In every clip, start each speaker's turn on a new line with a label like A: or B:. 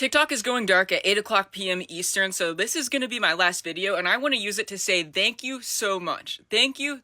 A: TikTok is going dark at 8 o'clock p.m. Eastern, so this is going to be my last video, and I want to use it to say thank you so much. Thank you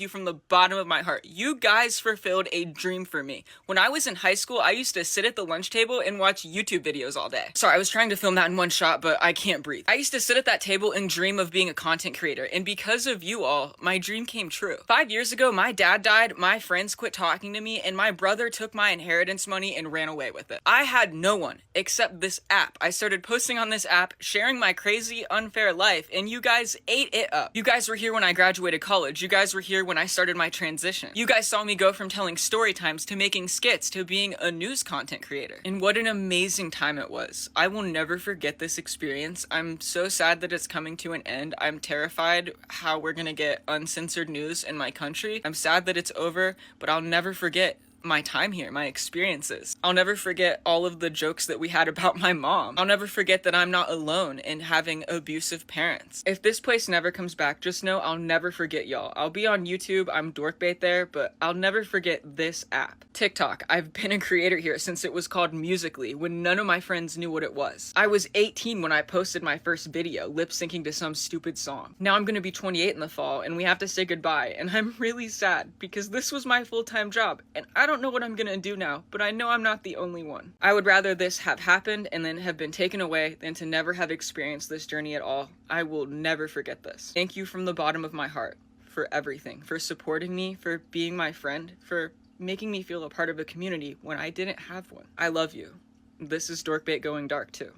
A: from the bottom of my heart. You guys fulfilled a dream for me. When I was in high school, I used to sit at the lunch table and watch YouTube videos all day. Sorry, I was trying to film that in one shot, but I can't breathe. I used to sit at that table and dream of being a content creator, and because of you all, my dream came true. 5 years ago, my dad died, my friends quit talking to me, and my brother took my inheritance money and ran away with it. I had no one except this app. I started posting on this app, sharing my crazy, unfair life, and you guys ate it up. You guys were here when I graduated college. You guys were here when I started my transition. You guys saw me go from telling story times to making skits to being a news content creator. And what an amazing time it was. I will never forget this experience. I'm so sad that it's coming to an end. I'm terrified how we're gonna get uncensored news in my country. I'm sad that it's over, but I'll never forget my time here, my experiences. I'll never forget all of the jokes that we had about my mom. I'll never forget that I'm not alone in having abusive parents. If this place never comes back, just know I'll never forget y'all. I'll be on YouTube, I'm Dorkbait there, but I'll never forget this app. TikTok, I've been a creator here since it was called Musical.ly, when none of my friends knew what it was. I was 18 when I posted my first video, lip syncing to some stupid song. Now I'm gonna be 28 in the fall, and we have to say goodbye, and I'm really sad, because this was my full-time job, and I don't know what I'm gonna do now, but I know I'm not the only one. I would rather this have happened and then have been taken away than to never have experienced this journey at all. I will never forget this. Thank you from the bottom of my heart for everything, for supporting me, for being my friend, for making me feel a part of a community when I didn't have one. I love you. This is Dorkbait going dark too.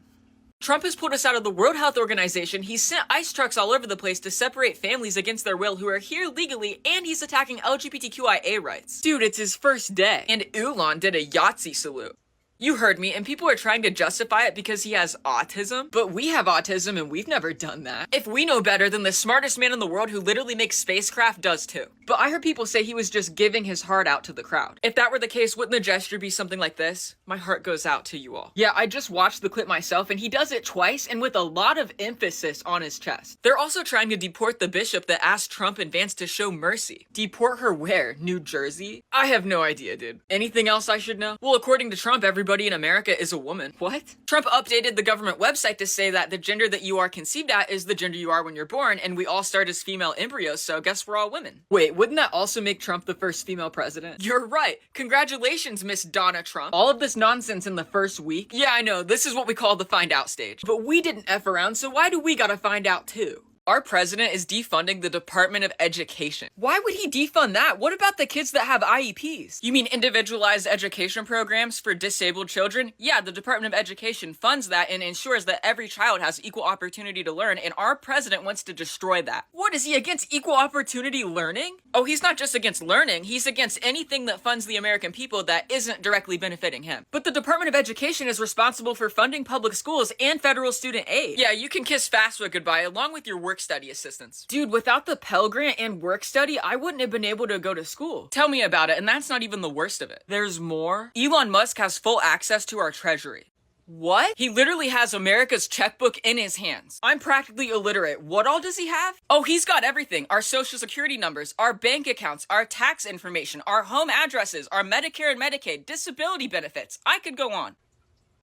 A: Trump has pulled us out of the World Health Organization, he's sent ICE trucks all over the place to separate families against their will who are here legally, and he's attacking LGBTQIA rights. Dude, it's his first day. And Elon did a Yahtzee salute. You heard me, and people are trying to justify it because he has autism, but we have autism and we've never done that. If we know better, then the smartest man in the world who literally makes spacecraft does too. But I heard people say he was just giving his heart out to the crowd. If that were the case, wouldn't the gesture be something like this? My heart goes out to you all. Yeah, I just watched the clip myself, and he does it twice and with a lot of emphasis on his chest. They're also trying to deport the bishop that asked Trump and Vance to show mercy. Deport her where? New Jersey? I have no idea, dude. Anything else I should know? Well, according to Trump, everybody in America is a woman. What? Trump updated the government website to say that the gender that you are conceived at is the gender you are when you're born, and we all start as female embryos, so guess we're all women. Wait, wouldn't that also make Trump the first female president? You're right. Congratulations, Miss Donna Trump. All of this nonsense in the first week? Yeah, I know, this is what we call the find out stage. But we didn't F around, so why do we gotta find out too? Our president is defunding the Department of Education. Why would he defund that? What about the kids that have IEPs? You mean individualized education programs for disabled children? Yeah, the Department of Education funds that and ensures that every child has equal opportunity to learn, and our president wants to destroy that. What, is he against equal opportunity learning? Oh, he's not just against learning, he's against anything that funds the American people that isn't directly benefiting him. But the Department of Education is responsible for funding public schools and federal student aid. Yeah, you can kiss FAFSA goodbye along with your work study assistance. Dude, without the Pell Grant and work study, I wouldn't have been able to go to school. Tell me about it, and that's not even the worst of it. There's more. Elon Musk has full access to our treasury. What? He literally has America's checkbook in his hands. I'm practically illiterate. What all does he have? Oh, he's got everything. Our social security numbers, our bank accounts, our tax information, our home addresses, our Medicare and Medicaid, disability benefits. I could go on.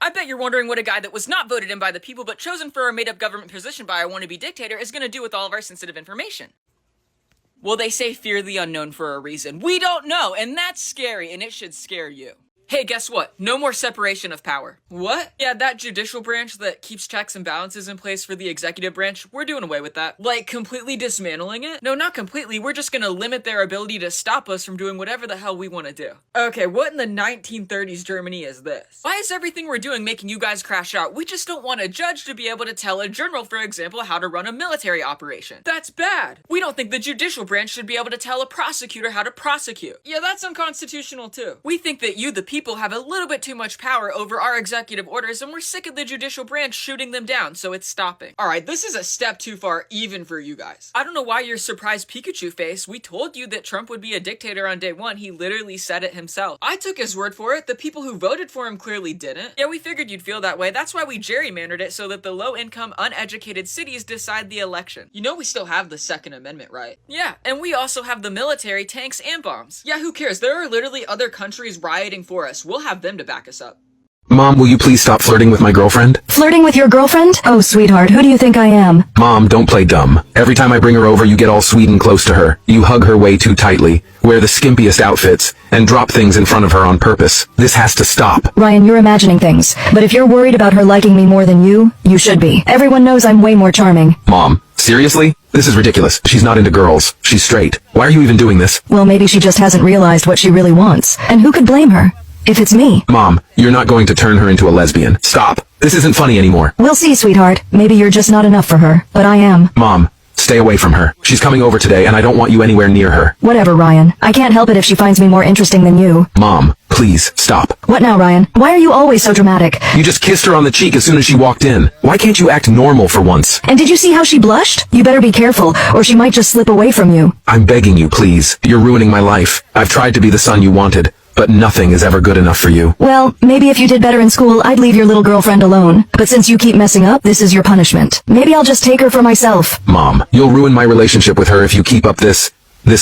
A: I bet you're wondering what a guy that was not voted in by the people but chosen for a made-up government position by a wannabe dictator is gonna do with all of our sensitive information. Well, they say fear the unknown for a reason. We don't know, and that's scary, and it should scare you. Hey, guess what? No more separation of power. What? Yeah, that judicial branch that keeps checks and balances in place for the executive branch, we're doing away with that. Like, completely dismantling it? No, not completely. We're just gonna limit their ability to stop us from doing whatever the hell we want to do. Okay, what in the 1930s Germany is this? Why is everything we're doing making you guys crash out? We just don't want a judge to be able to tell a general, for example, how to run a military operation. That's bad. We don't think the judicial branch should be able to tell a prosecutor how to prosecute. Yeah, that's unconstitutional too. We think that you, the people, have a little bit too much power over our executive orders, and we're sick of the judicial branch shooting them down, so it's stopping. Alright, this is a step too far even for you guys. I don't know why you're surprised Pikachu face. We told you that Trump would be a dictator on day one. He literally said it himself. I took his word for it. The people who voted for him clearly didn't. Yeah, we figured you'd feel that way. That's why we gerrymandered it so that the low-income, uneducated cities decide the election. You know we still have the Second Amendment, right? Yeah, and we also have the military, tanks, and bombs. Yeah, who cares? There are literally other countries rioting for us. We'll have them to back us up.
B: Mom, will you please stop flirting with my girlfriend?
C: Flirting with your girlfriend? Oh, sweetheart, who do you think I am?
B: Mom, don't play dumb. Every time I bring her over, you get all sweet and close to her. You hug her way too tightly, wear the skimpiest outfits, and drop things in front of her on purpose. This has to stop.
C: Ryan, you're imagining things. But if you're worried about her liking me more than you should be. Everyone knows I'm way more charming.
B: Mom, seriously? This is ridiculous. She's not into girls. She's straight. Why are you even doing this?
C: Well, maybe she just hasn't realized what she really wants. And who could blame her? If it's me.
B: Mom, you're not going to turn her into a lesbian. Stop. This isn't funny anymore.
C: We'll see, sweetheart. Maybe you're just not enough for her. But I am.
B: Mom, stay away from her. She's coming over today and I don't want you anywhere near her.
C: Whatever, Ryan. I can't help it if she finds me more interesting than you.
B: Mom, please, stop.
C: What now, Ryan? Why are you always so dramatic?
B: You just kissed her on the cheek as soon as she walked in. Why can't you act normal for once?
C: And did you see how she blushed? You better be careful, or she might just slip away from you.
B: I'm begging you, please. You're ruining my life. I've tried to be the son you wanted, but nothing is ever good enough for you.
C: Well, maybe if you did better in school, I'd leave your little girlfriend alone. But since you keep messing up, this is your punishment. Maybe I'll just take her for myself.
B: Mom, you'll ruin my relationship with her if you keep up this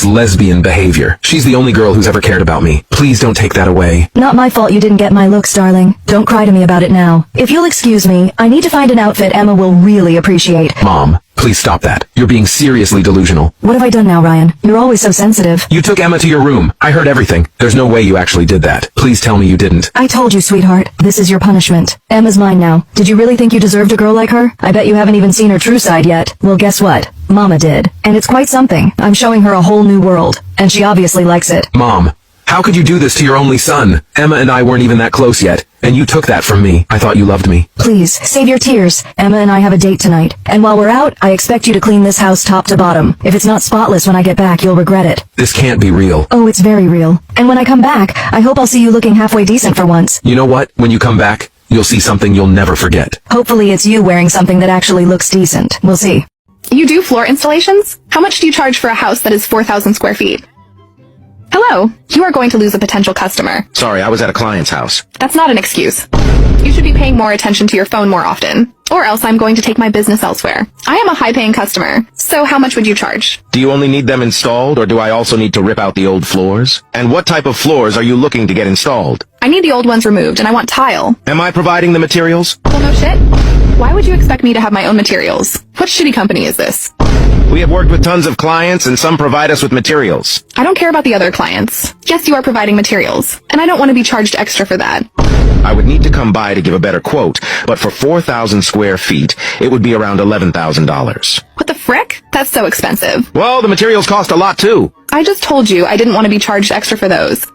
B: lesbian behavior. She's the only girl who's ever cared about me. Please don't take that away.
C: Not my fault you didn't get my looks, darling. Don't cry to me about it now. If you'll excuse me, I need to find an outfit Emma will really appreciate.
B: Mom, please stop that. You're being seriously delusional.
C: What have I done now, Ryan? You're always so sensitive.
B: You took Emma to your room. I heard everything. There's no way you actually did that. Please tell me you didn't.
C: I told you, sweetheart. This is your punishment. Emma's mine now. Did you really think you deserved a girl like her? I bet you haven't even seen her true side yet. Well, guess what? Mama did. And it's quite something. I'm showing her a whole new world. And she obviously likes it.
B: Mom, how could you do this to your only son? Emma and I weren't even that close yet. And you took that from me. I thought you loved me.
C: Please, save your tears. Emma and I have a date tonight. And while we're out, I expect you to clean this house top to bottom. If it's not spotless when I get back, you'll regret it.
B: This can't be real.
C: Oh, it's very real. And when I come back, I hope I'll see you looking halfway decent for once.
B: You know what? When you come back, you'll see something you'll never forget.
C: Hopefully it's you wearing something that actually looks decent. We'll see.
D: You do floor installations? How much do you charge for a house that is 4,000 square feet? Hello, you are going to lose a potential customer.
E: Sorry, I was at a client's house.
D: That's not an excuse. You should be paying more attention to your phone more often. Or else I'm going to take my business elsewhere. I am a high-paying customer. So how much would you charge?
E: Do you only need them installed, or do I also need to rip out the old floors? And what type of floors are you looking to get installed?
D: I need the old ones removed, and I want tile.
E: Am I providing the materials?
D: Well, no shit. Why would you expect me to have my own materials? What shitty company is this?
E: We have worked with tons of clients, and some provide us with materials.
D: I don't care about the other clients. Yes, you are providing materials, and I don't want to be charged extra for that.
E: I would need to come by to give a better quote, but for 4,000 square feet, it would be around $11,000.
D: What the frick? That's so expensive.
E: Well, the materials cost a lot too.
D: I just told you I didn't want to be charged extra for those.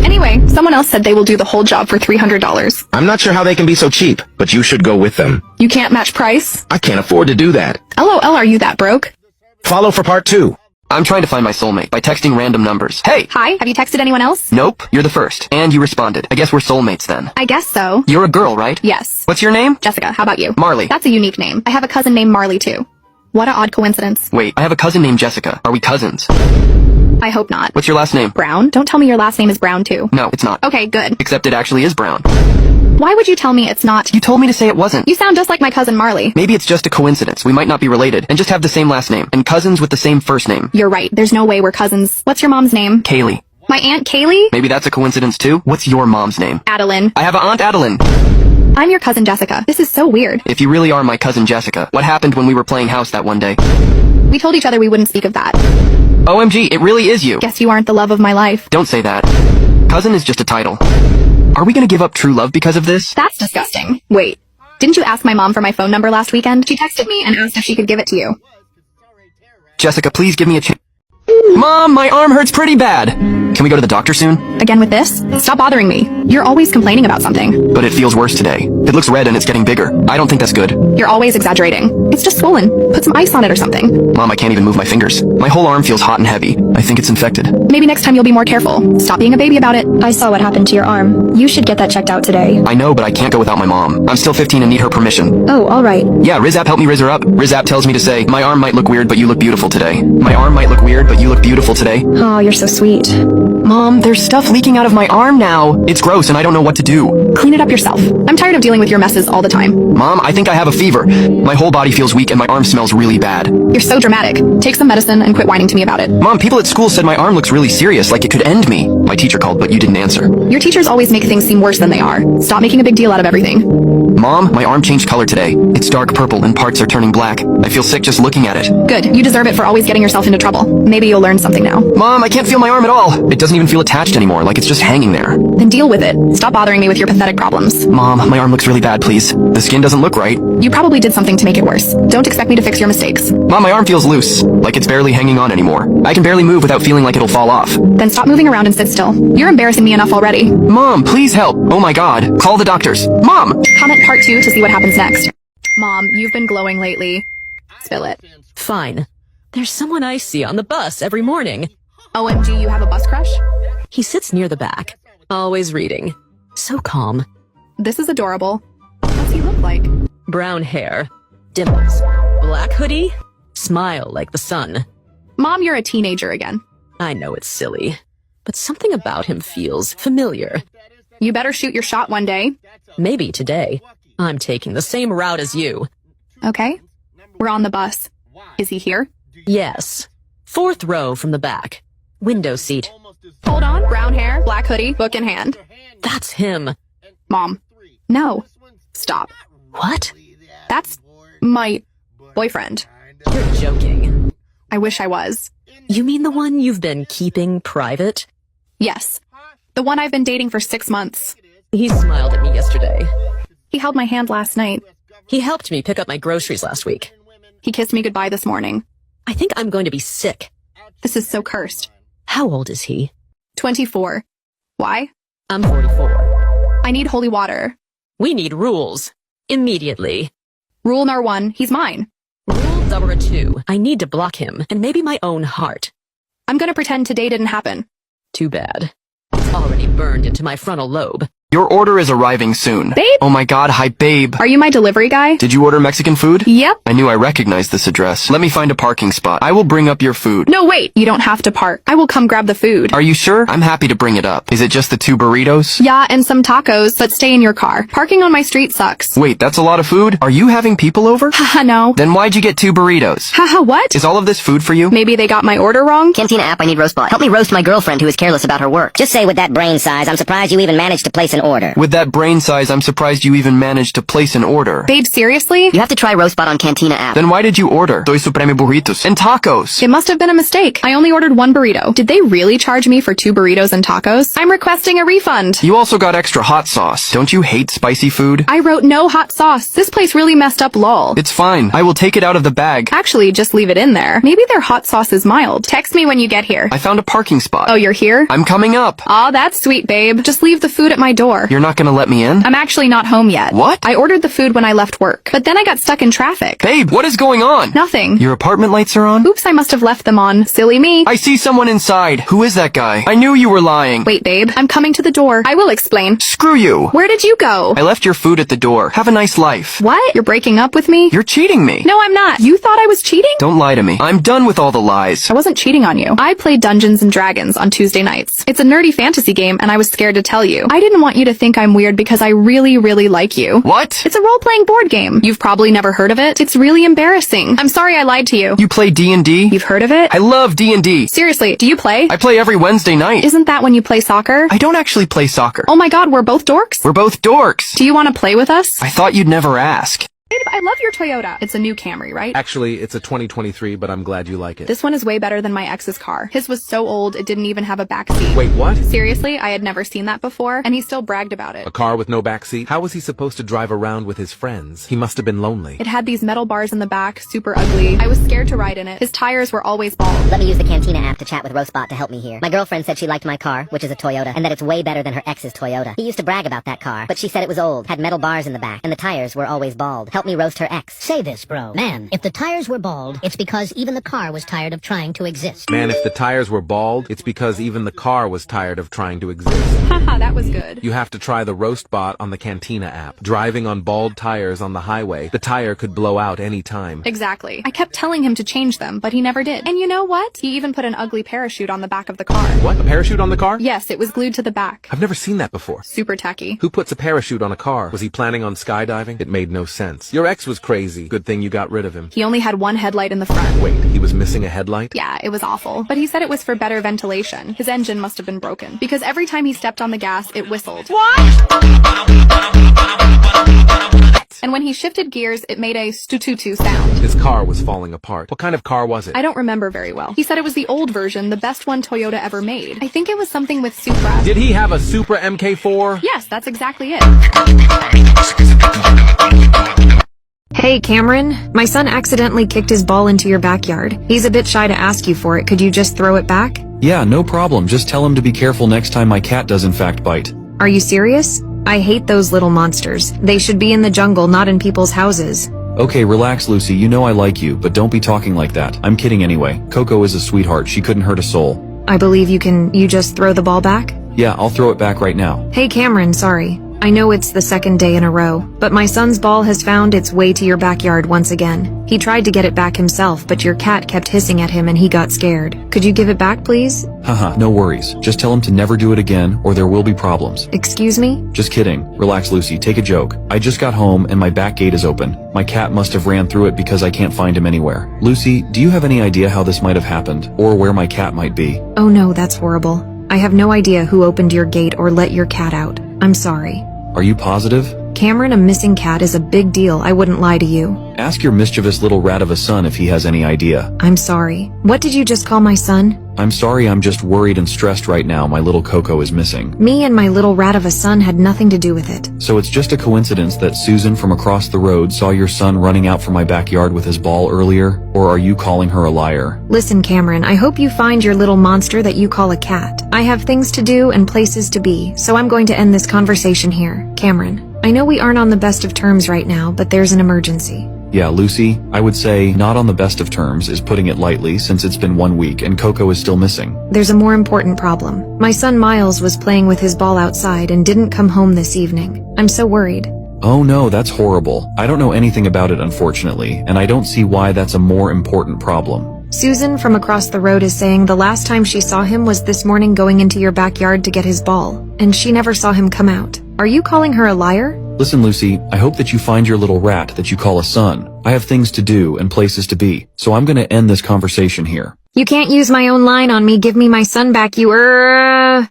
D: Anyway, someone else said they will do the whole job for $300.
E: I'm not sure how they can be so cheap, but you should go with them.
D: You can't match price?
E: I can't afford to do that.
D: LOL, are you that broke?
E: Follow for part 2.
F: I'm trying to find my soulmate by texting random numbers. Hey!
G: Hi, have you texted anyone else?
F: Nope, you're the first. And you responded. I guess we're soulmates then.
G: I guess so.
F: You're a girl, right?
G: Yes.
F: What's your name?
G: Jessica, how about you?
F: Marley.
G: That's a unique name. I have a cousin named Marley too. What an odd coincidence.
F: Wait, I have a cousin named Jessica. Are we cousins?
G: I hope not.
F: What's your last name?
G: Brown? Don't tell me your last name is Brown too.
F: No, it's not.
G: Okay, good.
F: Except it actually is Brown.
G: Why would you tell me it's not?
F: You told me to say it wasn't.
G: You sound just like my cousin Marley.
F: Maybe it's just a coincidence. We might not be related and just have the same last name and cousins with the same first name.
G: You're right. There's no way we're cousins. What's your mom's name?
F: Kaylee.
G: My Aunt Kaylee?
F: Maybe that's a coincidence too. What's your mom's name?
G: Adeline.
F: I have an Aunt Adeline.
G: I'm your cousin Jessica. This is so weird.
F: If you really are my cousin Jessica, what happened when we were playing house that one day?
G: We told each other we wouldn't speak of that.
F: OMG, it really is you.
G: Guess you aren't the love of my life.
F: Don't say that. Cousin is just a title. Are we gonna give up true love because of this?
G: That's disgusting. Wait, didn't you ask my mom for my phone number last weekend? She texted me and asked if she could give it to you.
F: Jessica, please give me a chance. Mom, my arm hurts pretty bad. Can we go to the doctor soon?
G: Again with this? Stop bothering me. You're always complaining about something.
F: But it feels worse today. It looks red and it's getting bigger. I don't think that's good.
G: You're always exaggerating. It's just swollen. Put some ice on it or something.
F: Mom, I can't even move my fingers. My whole arm feels hot and heavy. I think it's infected.
G: Maybe next time you'll be more careful. Stop being a baby about it.
H: I saw what happened to your arm. You should get that checked out today.
F: I know, but I can't go without my mom. I'm still 15 and need her permission.
H: Oh, alright.
F: Yeah, Riz app helped me riz her up. Riz app tells me to say, my arm might look weird, but you look beautiful today. My arm might look weird, but you look beautiful today.
H: Oh, you're so sweet.
F: Mom, there's stuff leaking out of my arm now. It's gross and I don't know what to do.
D: Clean it up yourself. I'm tired of dealing with your messes all the time.
F: Mom, I think I have a fever. My whole body feels weak and my arm smells really bad.
D: You're so dramatic. Take some medicine and quit whining to me about it.
F: Mom, people at school said my arm looks really serious, like it could end me. My teacher called, but you didn't answer.
D: Your teachers always make things seem worse than they are. Stop making a big deal out of everything.
F: Mom, my arm changed color today. It's dark purple and parts are turning black. I feel sick just looking at it.
D: Good. You deserve it for always getting yourself into trouble. Maybe you'll learn something now.
F: Mom, I can't feel my arm at all. It doesn't even feel attached anymore, like it's just hanging there.
D: Then deal with it. Stop bothering me with your pathetic problems.
F: Mom, my arm looks really bad, please. The skin doesn't look right.
D: You probably did something to make it worse. Don't expect me to fix your mistakes.
F: Mom, my arm feels loose, like it's barely hanging on anymore. I can barely move without feeling like it'll fall off.
D: Then stop moving around and sit still. You're embarrassing me enough already.
F: Mom, please help. Oh my god. Call the doctors. Mom!
D: Comment part 2 to see what happens next. Mom, you've been glowing lately. Spill it.
I: Fine. There's someone I see on the bus every morning.
D: OMG, you have a bus crush?
I: He sits near the back, always reading. So calm.
D: This is adorable. What's he look like?
I: Brown hair, dimples, black hoodie, smile like the sun.
D: Mom, you're a teenager again.
I: I know it's silly, but something about him feels familiar.
D: You better shoot your shot one day.
I: Maybe today. I'm taking the same route as you.
D: Okay. We're on the bus. Is he here?
I: Yes. 4th row from the back. Window seat.
D: Hold on. Brown hair, black hoodie, book in hand.
I: That's him.
D: Mom. No. Stop.
I: What?
D: That's my boyfriend.
I: You're joking.
D: I wish I was.
I: You mean the one you've been keeping private?
D: Yes. The one I've been dating for 6 months.
I: He smiled at me yesterday.
D: He held my hand last night.
I: He helped me pick up my groceries last week.
D: He kissed me goodbye this morning.
I: I think I'm going to be sick.
D: This is so cursed.
I: How old is he?
D: 24. Why?
I: I'm 44.
D: I need holy water.
I: We need rules. Immediately.
D: Rule number 1, he's mine.
I: Rule number 2, I need to block him, and maybe my own heart.
D: I'm gonna pretend today didn't happen.
I: Too bad. It's already burned into my frontal lobe.
F: Your order is arriving soon.
D: Babe?
F: Oh my god, hi babe.
D: Are you my delivery guy?
F: Did you order Mexican food?
D: Yep.
F: I knew I recognized this address. Let me find a parking spot. I will bring up your food.
D: No, wait. You don't have to park. I will come grab the food.
F: Are you sure? I'm happy to bring it up. Is it just the 2 burritos?
D: Yeah, and some tacos, but stay in your car. Parking on my street sucks.
F: Wait, that's a lot of food? Are you having people over?
D: Haha, no.
F: Then why'd you get 2 burritos?
D: Haha, what?
F: Is all of this food for you?
D: Maybe they got my order wrong?
J: Cantina app, I need roast bot. Help me roast my girlfriend who is careless about her work. Just say with that brain size, I'm surprised you even managed to place an order.
F: With that brain size, I'm surprised you even managed to place an order.
D: Babe, seriously?
J: You have to try roast bot on Cantina app.
F: Then why did you order Dos Supreme Burritos and tacos?
D: It must have been a mistake. I only ordered 1 burrito. Did they really charge me for 2 burritos and tacos? I'm requesting a refund.
F: You also got extra hot sauce. Don't you hate spicy food?
D: I wrote no hot sauce. This place really messed up, lol.
F: It's fine. I will take it out of the bag.
D: Actually, just leave it in there. Maybe their hot sauce is mild. Text me when you get here.
F: I found a parking spot.
D: Oh, you're here?
F: I'm coming up.
D: Aw, that's sweet, babe. Just leave the food at my door.
F: You're not gonna let me in?
D: I'm actually not home yet.
F: What?
D: I ordered the food when I left work, but then I got stuck in traffic.
F: Babe, what is going on?
D: Nothing.
F: Your apartment lights are on?
D: Oops, I must have left them on. Silly me.
F: I see someone inside. Who is that guy? I knew you were lying.
D: Wait, babe. I'm coming to the door. I will explain.
F: Screw you.
D: Where did you go?
F: I left your food at the door. Have a nice life.
D: What? You're breaking up with me?
F: You're cheating me.
D: No, I'm not. You thought I was cheating?
F: Don't lie to me. I'm done with all the lies.
D: I wasn't cheating on you. I played Dungeons and Dragons on Tuesday nights. It's a nerdy fantasy game, and I was scared to tell you. I didn't want you to think I'm weird because I really, really like you.
F: What?
D: It's a role-playing board game. You've probably never heard of it. It's really embarrassing. I'm sorry I lied to you.
F: You play D&D?
D: You've heard of it?
F: I love D&D.
D: Seriously, do you play?
F: I play every Wednesday night.
D: Isn't that when you play soccer?
F: I don't actually play soccer.
D: Oh my god, we're both dorks?
F: We're both dorks.
D: Do you want to play with us?
F: I thought you'd never ask.
D: Babe, I love your Toyota. It's a new Camry, right?
B: Actually, it's a 2023, but I'm glad you like it.
D: This one is way better than my ex's car. His was so old, it didn't even have a back seat.
B: Wait, what?
D: Seriously, I had never seen that before, and he still bragged about it.
B: A car with no backseat? How was he supposed to drive around with his friends? He must have been lonely.
D: It had these metal bars in the back, super ugly. I was scared to ride in it. His tires were always bald.
J: Let me use the Cantina app to chat with Roastbot to help me here. My girlfriend said she liked my car, which is a Toyota, and that it's way better than her ex's Toyota. He used to brag about that car, but she said it was old, had metal bars in the back, and the tires were always bald. Help me roast her ex. Say this, bro. Man, if the tires were bald, it's because even the car was tired of trying to exist.
B: Man, if the tires were bald, it's because even the car was tired of trying to exist.
D: Haha, that was good.
B: You have to try the roast bot on the Cantina app. Driving on bald tires on the highway, the tire could blow out any time.
D: Exactly. I kept telling him to change them, but he never did. And you know what? He even put an ugly parachute on the back of the car.
B: What? A parachute on the car?
D: Yes, it was glued to the back.
B: I've never seen that before.
D: Super tacky.
B: Who puts a parachute on a car? Was he planning on skydiving? It made no sense. Your ex was crazy. Good thing you got rid of him.
D: He only had one headlight in the front.
B: Wait, he was missing a headlight?
D: Yeah, it was awful. But he said it was for better ventilation. His engine must have been broken. Because every time he stepped on the gas, it whistled. And when he shifted gears, it made a stu-tu-tu sound.
B: His car was falling apart. What kind of car was it?
D: I don't remember very well. He said it was the old version, the best one Toyota ever made. I think it was something with Supra.
B: Did he have a Supra MK4?
D: Yes, that's exactly it.
C: Hey, Cameron. My son accidentally kicked his ball into your backyard. He's a bit shy to ask you for it. Could you just throw it back?
K: Yeah, no problem. Just tell him to be careful next time my cat does in fact bite.
C: Are you serious? I hate those little monsters. They should be in the jungle, not in people's houses.
K: Okay, relax, Lucy. You know I like you, but don't be talking like that. I'm kidding anyway. Coco is a sweetheart. She couldn't hurt a soul.
C: I believe you just throw the ball back?
K: Yeah, I'll throw it back right now.
C: Hey, Cameron, sorry. I know it's the second day in a row, but my son's ball has found its way to your backyard once again. He tried to get it back himself, but your cat kept hissing at him and he got scared. Could you give it back, please?
K: Haha, no worries. Just tell him to never do it again, or there will be problems.
C: Excuse me?
K: Just kidding. Relax, Lucy. Take a joke. I just got home and my back gate is open. My cat must have ran through it because I can't find him anywhere. Lucy, do you have any idea how this might have happened, or where my cat might be?
C: Oh no, that's horrible. I have no idea who opened your gate or let your cat out. I'm sorry.
K: Are you positive?
C: Cameron, a missing cat is a big deal. I wouldn't lie to you.
K: Ask your mischievous little rat of a son if he has any idea.
C: I'm sorry. What did you just call my son?
K: I'm sorry, I'm just worried and stressed right now. My little Coco is missing.
C: Me and my little rat of a son had nothing to do with it.
K: So it's just a coincidence that Susan from across the road saw your son running out from my backyard with his ball earlier? Or are you calling her a liar?
C: Listen, Cameron, I hope you find your little monster that you call a cat. I have things to do and places to be, so I'm going to end this conversation here. Cameron, I know we aren't on the best of terms right now, but there's an emergency.
K: Yeah, Lucy, I would say not on the best of terms is putting it lightly since it's been 1 week and Coco is still missing.
C: There's a more important problem. My son Miles was playing with his ball outside and didn't come home this evening. I'm so worried.
K: Oh no, that's horrible. I don't know anything about it unfortunately, and I don't see why that's a more important problem.
C: Susan from across the road is saying the last time she saw him was this morning going into your backyard to get his ball, and she never saw him come out. Are you calling her a liar?
K: Listen, Lucy, I hope that you find your little rat that you call a son. I have things to do and places to be, so I'm gonna end this conversation here.
C: You can't use my own line on me. Give me my son back, you
D: Am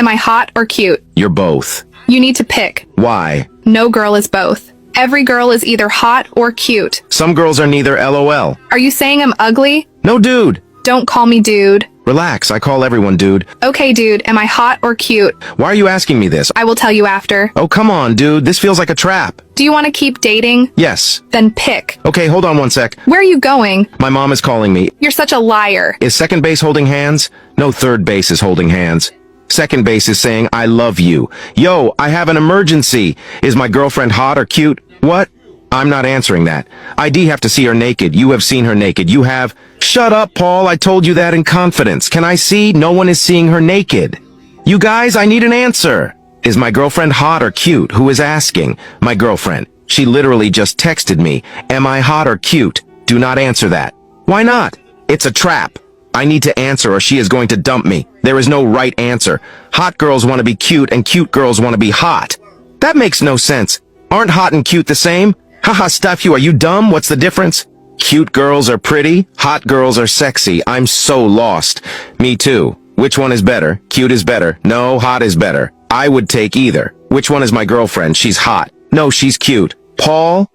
D: I hot or cute?
E: You're both.
D: You need to pick.
E: Why?
D: No girl is both. Every girl is either hot or cute.
E: Some girls are neither, LOL.
D: Are you saying I'm ugly?
E: No, dude.
D: Don't call me dude.
E: Relax, I call everyone dude.
D: Okay, dude, am I hot or cute?
E: Why are you asking me this?
D: I will tell you after.
E: Oh, come on, dude. This feels like a trap.
D: Do you want to keep dating?
E: Yes.
D: Then pick.
E: Okay, hold on one sec.
D: Where are you going?
E: My mom is calling me.
D: You're such a liar.
E: Is second base holding hands? No, third base is holding hands. Second base is saying, I love you. Yo, I have an emergency. Is my girlfriend hot or cute? What? I'm not answering that. ID have to see her naked. You have seen her naked. You have... Shut up, Paul. I told you that in confidence. Can I see? No one is seeing her naked. You guys, I need an answer. Is my girlfriend hot or cute? Who is asking? My girlfriend. She literally just texted me. Am I hot or cute? Do not answer that. Why not? It's a trap. I need to answer or she is going to dump me. There is no right answer. Hot girls want to be cute and cute girls want to be hot. That makes no sense. Aren't hot and cute the same? Haha, stuff you. Are you dumb? What's the difference? Cute girls are pretty. Hot girls are sexy. I'm so lost. Me too. Which one is better? Cute is better. No, hot is better. I would take either. Which one is my girlfriend? She's hot. No, she's cute. Paul?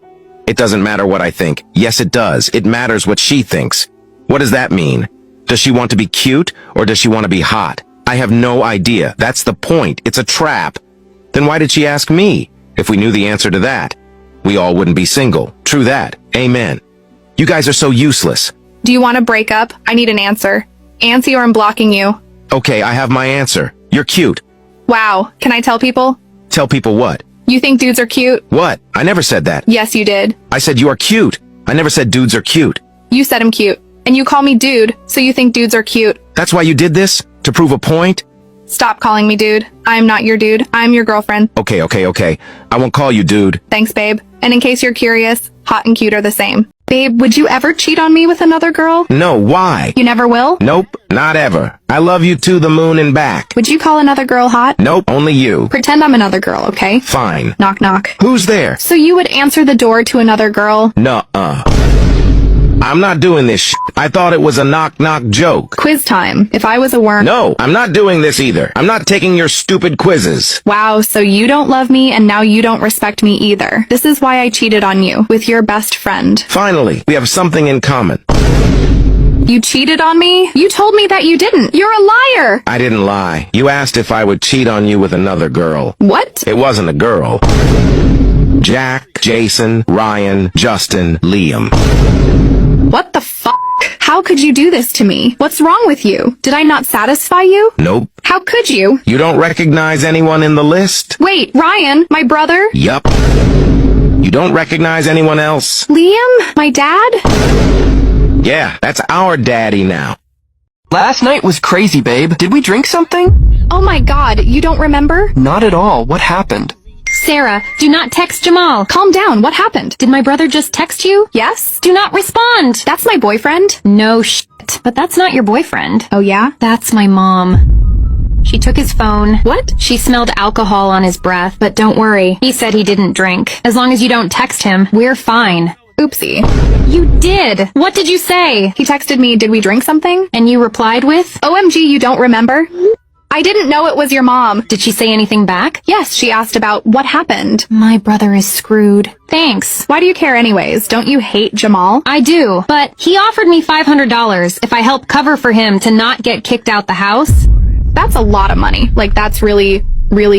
E: It doesn't matter what I think. Yes, it does. It matters what she thinks. What does that mean? Does she want to be cute or does she want to be hot? I have no idea. That's the point. It's a trap. Then why did she ask me? If we knew the answer to that, we all wouldn't be single. True that. Amen. You guys are so useless.
D: Do you want to break up? I need an answer. Answer or I'm blocking you.
E: Okay, I have my answer. You're cute.
D: Wow. Can I tell people?
E: Tell people what?
D: You think dudes are cute?
E: What? I never said that.
D: Yes, you did.
E: I said you are cute. I never said dudes are cute.
D: You said I'm cute. And you call me dude, so you think dudes are cute.
E: That's why you did this? To prove a point?
D: Stop calling me dude. I'm not your dude. I'm your girlfriend.
E: Okay. I won't call you dude.
D: Thanks, babe. And in case you're curious, hot and cute are the same. Babe, would you ever cheat on me with another girl?
E: No, why?
D: You never will?
E: Nope, not ever. I love you to the moon and back.
D: Would you call another girl hot?
E: Nope, only you.
D: Pretend I'm another girl, okay?
E: Fine.
D: Knock knock.
E: Who's there?
D: So you would answer the door to another girl?
E: Nuh-uh. I'm not doing this shit. I thought it was a knock-knock joke.
D: Quiz time. If I was a worm...
E: No, I'm not doing this either. I'm not taking your stupid quizzes.
D: Wow, so you don't love me and now you don't respect me either. This is why I cheated on you with your best friend.
E: Finally, we have something in common.
D: You cheated on me? You told me that you didn't. You're a liar!
E: I didn't lie. You asked if I would cheat on you with another girl.
D: What?
E: It wasn't a girl. Jack, Jason, Ryan, Justin, Liam.
D: What the fuck? How could you do this to me? What's wrong with you? Did I not satisfy you?
E: Nope.
D: How could you?
E: You don't recognize anyone in the list?
D: Wait, Ryan, my brother?
E: Yup. You don't recognize anyone else?
D: Liam? My dad?
E: Yeah, that's our daddy now.
F: Last night was crazy, babe. Did we drink something?
D: Oh my god, you don't remember?
F: Not at all. What happened?
L: Sarah, do not text Jamal.
D: Calm down, what happened?
L: Did my brother just text you?
D: Yes?
L: Do not respond.
D: That's my boyfriend?
L: No shit. But that's not your boyfriend.
D: Oh yeah?
L: That's my mom. She took his phone.
D: What?
L: She smelled alcohol on his breath, but don't worry. He said he didn't drink. As long as you don't text him, we're fine.
D: Oopsie.
L: You did. What did you say?
D: He texted me, did we drink something?
L: And you replied with?
D: OMG, you don't remember? I didn't know it was your mom.
L: Did she say anything back?
D: Yes, she asked about what happened.
L: My brother is screwed. Thanks.
D: Why do you care anyways? Don't you hate Jamal?
L: I do, but he offered me $500 if I help cover for him to not get kicked out the house.
D: That's a lot of money. Like, that's really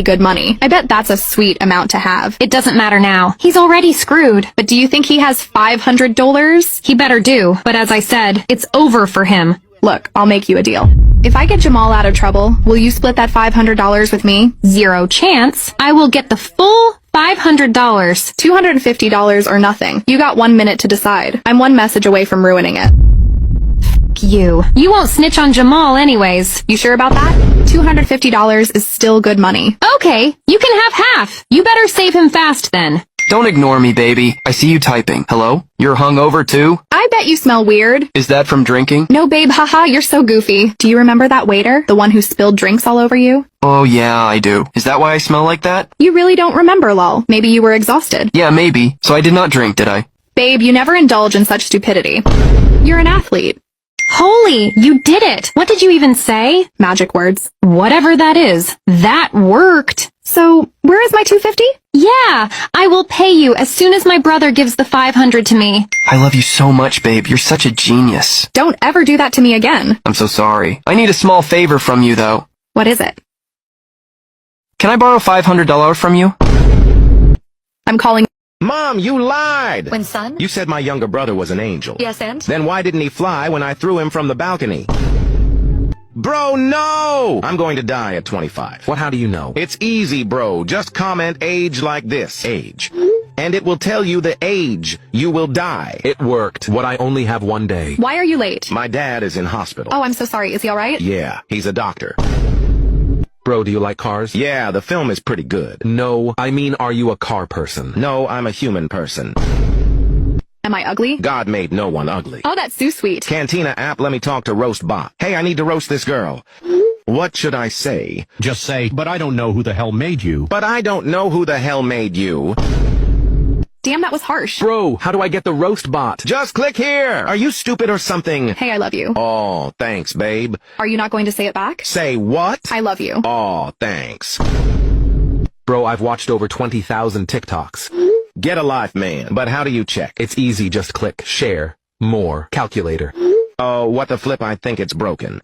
D: good money. I bet that's a sweet amount to have.
L: It doesn't matter now. He's already screwed.
D: But do you think he has $500?
L: He better do. But as I said, it's over for him.
D: Look, I'll make you a deal. If I get Jamal out of trouble, will you split that $500 with me?
L: 0 chance. I will get the full $500.
D: $250 or nothing. You got 1 minute to decide. I'm one message away from ruining it.
L: F you. You won't snitch on Jamal anyways.
D: You sure about that? $250 is still good money.
L: Okay, you can have half. You better save him fast then.
F: Don't ignore me, baby. I see you typing. Hello? You're hungover too?
D: I bet you smell weird.
F: Is that from drinking?
D: No, babe, haha, you're so goofy. Do you remember that waiter? The one who spilled drinks all over you?
F: Oh yeah, I do. Is that why I smell like that?
D: You really don't remember, lol. Maybe you were exhausted.
F: Yeah, maybe. So I did not drink, did I?
D: Babe, you never indulge in such stupidity. You're an athlete.
L: Holy, you did it! What did you even say?
D: Magic words.
L: Whatever that is. That worked.
D: So, where is my $250?
L: Yeah, I will pay you as soon as my brother gives the $500 to me.
F: I love you so much, babe. You're such a genius.
D: Don't ever do that to me again.
F: I'm so sorry. I need a small favor from you, though.
D: What is it?
F: Can I borrow $500 from you?
D: I'm calling...
E: Mom, you lied!
C: When son?
E: You said my younger brother was an angel.
C: Yes, and?
E: Then why didn't he fly when I threw him from the balcony? Bro, no! I'm going to die at 25.
B: How do you know?
E: It's easy, bro. Just comment age like this. Age. And it will tell you the age you will die.
B: It worked. I only have 1 day.
D: Why are you late?
E: My dad is in hospital.
D: Oh, I'm so sorry. Is he alright?
E: Yeah, he's a doctor.
B: Bro, do you like cars?
E: Yeah, the film is pretty good.
B: No, I mean, are you a car person?
E: No, I'm a human person.
D: Am I ugly?
E: God made no one ugly.
D: Oh, that's so sweet.
E: Cantina app, let me talk to Roast Bot. Hey, I need to roast this girl. What should I say?
M: Just say, but I don't know who the hell made you.
E: But I don't know who the hell made you.
D: Damn, that was harsh.
B: Bro, how do I get the roast bot?
E: Just click here. Are you stupid or something?
D: Hey, I love you.
E: Oh, thanks, babe.
D: Are you not going to say it back?
E: Say what?
D: I love you.
E: Oh, thanks.
B: Bro, I've watched over 20,000 TikToks.
E: Get a life, man. But how do you check?
B: It's easy, just click share, more, calculator.
E: Oh, what the flip, I think it's broken.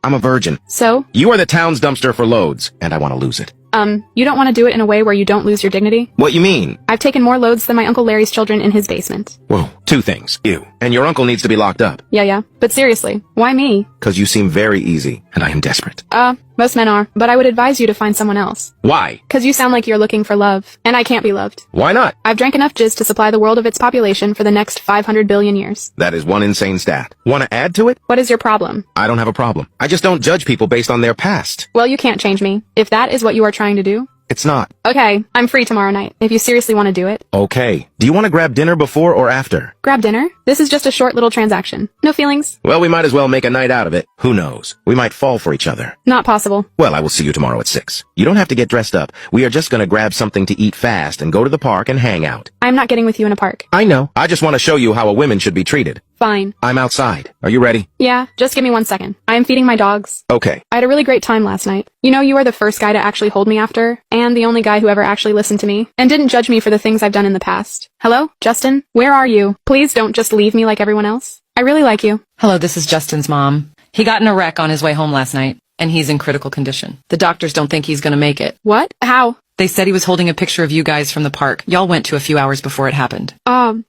E: I'm a virgin.
D: So?
E: You are the town's dumpster for loads, and I want to lose it.
D: You don't want to do it in a way where you don't lose your dignity?
E: What you mean?
D: I've taken more loads than my Uncle Larry's children in his basement.
E: Whoa, 2 things. You. And your uncle needs to be locked up.
D: Yeah. But seriously, why me?
E: 'Cause you seem very easy, and I am desperate.
D: Most men are, but I would advise you to find someone else.
E: Why?
D: Cause you sound like you're looking for love, and I can't be loved.
E: Why not?
D: I've drank enough jizz to supply the world of its population for the next 500 billion years.
E: That is one insane stat. Want to add to it?
D: What is your problem?
E: I don't have a problem. I just don't judge people based on their past.
D: Well, you can't change me, if that is what you are trying to do.
E: It's not.
D: Okay, I'm free tomorrow night, if you seriously want to do it.
E: Okay. Do you want to grab dinner before or after?
D: Grab dinner? This is just a short little transaction. No feelings?
E: Well, we might as well make a night out of it. Who knows? We might fall for each other.
D: Not possible.
E: Well, I will see you tomorrow at 6. You don't have to get dressed up. We are just gonna grab something to eat fast and go to the park and hang out.
D: I'm not getting with you in a park.
E: I know. I just want to show you how a woman should be treated.
D: Fine.
E: I'm outside. Are you ready?
D: Yeah, just give me 1 second. I am feeding my dogs.
E: Okay.
D: I had a really great time last night. You know, you are the first guy to actually hold me after, and the only guy who ever actually listened to me, and didn't judge me for the things I've done in the past. Hello? Justin? Where are you? Please don't just leave me like everyone else. I really like you.
N: Hello, this is Justin's mom. He got in a wreck on his way home last night, and he's in critical condition. The doctors don't think he's gonna make it.
D: What? How?
N: They said he was holding a picture of you guys from the park. Y'all went to a few hours before it happened.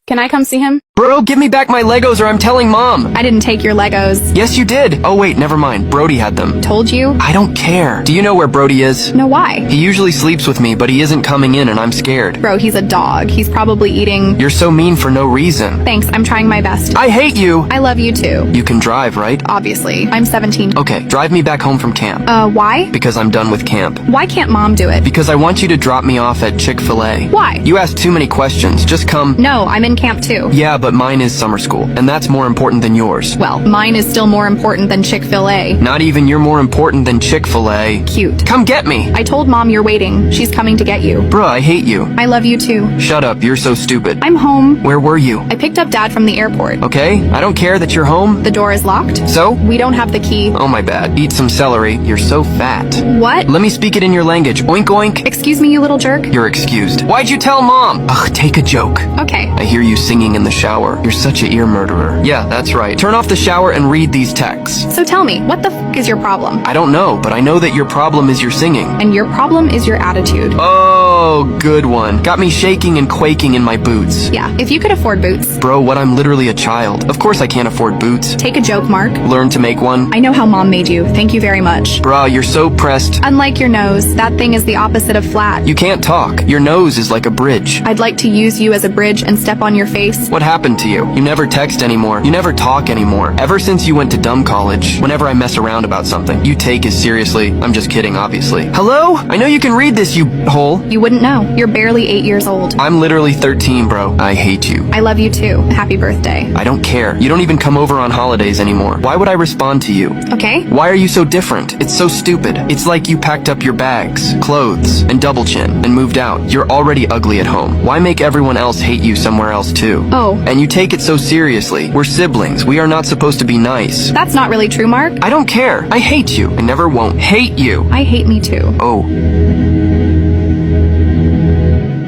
D: Can I come see him?
F: Bro, give me back my Legos or I'm telling Mom.
D: I didn't take your Legos.
F: Yes, you did. Oh, wait, never mind. Brody had them.
D: Told you?
F: I don't care. Do you know where Brody is?
D: No, why?
F: He usually sleeps with me, but he isn't coming in and I'm scared.
D: Bro, he's a dog. He's probably eating...
F: You're so mean for no reason.
D: Thanks, I'm trying my best.
F: I hate you.
D: I love you too.
F: You can drive, right?
D: Obviously. I'm 17.
F: Okay, drive me back home from camp.
D: Why?
F: Because I'm done with camp.
D: Why can't Mom do it?
F: Because I want you to drop me off at Chick-fil-A.
D: Why?
F: You asked too many questions. Just come.
D: No, I'm in camp too.
F: Yeah, but mine is summer school, and that's more important than yours.
D: Well, mine is still more important than Chick-fil-A.
F: Not even you're more important than Chick-fil-A.
D: Cute.
F: Come get me.
D: I told Mom you're waiting. She's coming to get you.
F: Bruh, I hate you.
D: I love you too.
F: Shut up, you're so stupid.
D: I'm home.
F: Where were you?
D: I picked up Dad from the airport.
F: Okay, I don't care that you're home.
D: The door is locked.
F: So?
D: We don't have the key.
F: Oh my bad. Eat some celery. You're so fat.
D: What?
F: Let me speak it in your language. Oink oink.
D: Excuse me, you little jerk.
F: You're excused. Why'd you tell Mom? Ugh, take a joke.
D: Okay.
F: I hear you singing in the shower. You're such a ear murderer. Yeah, that's right. Turn off the shower and read these texts.
D: So tell me, what the f is your problem?
F: I don't know, but I know that your problem is your singing.
D: And your problem is your attitude.
F: Oh, good one. Got me shaking and quaking in my boots.
D: Yeah, if you could afford boots.
F: Bro, what, I'm literally a child. Of course I can't afford boots.
D: Take a joke, Mark.
F: Learn to make one.
D: I know how Mom made you. Thank you very much.
F: Bruh, you're so pressed.
D: Unlike your nose, that thing is the opposite of flat.
F: You can't talk. Your nose is like a bridge.
D: I'd like to use you as a bridge and step on your face.
F: What happened to you? You never text anymore. You never talk anymore. Ever since you went to dumb college, whenever I mess around about something, you take as seriously. I'm just kidding, obviously. Hello? I know you can read this, you hole.
D: You wouldn't know. You're barely 8 years old.
F: I'm literally 13, bro. I hate you.
D: I love you too. Happy birthday.
F: I don't care. You don't even come over on holidays anymore. Why would I respond to you?
D: Okay.
F: Why are you so different? It's so stupid. It's like you packed up your bags, clothes, and double chin, and moved out. You're already ugly at home. Why make everyone else hate you somewhere else too?
D: Oh.
F: And you take it so seriously. We're siblings. We are not supposed to be nice.
D: That's not really true, Mark.
F: I don't care. I hate you. I never won't hate you.
D: I hate me too.
F: Oh.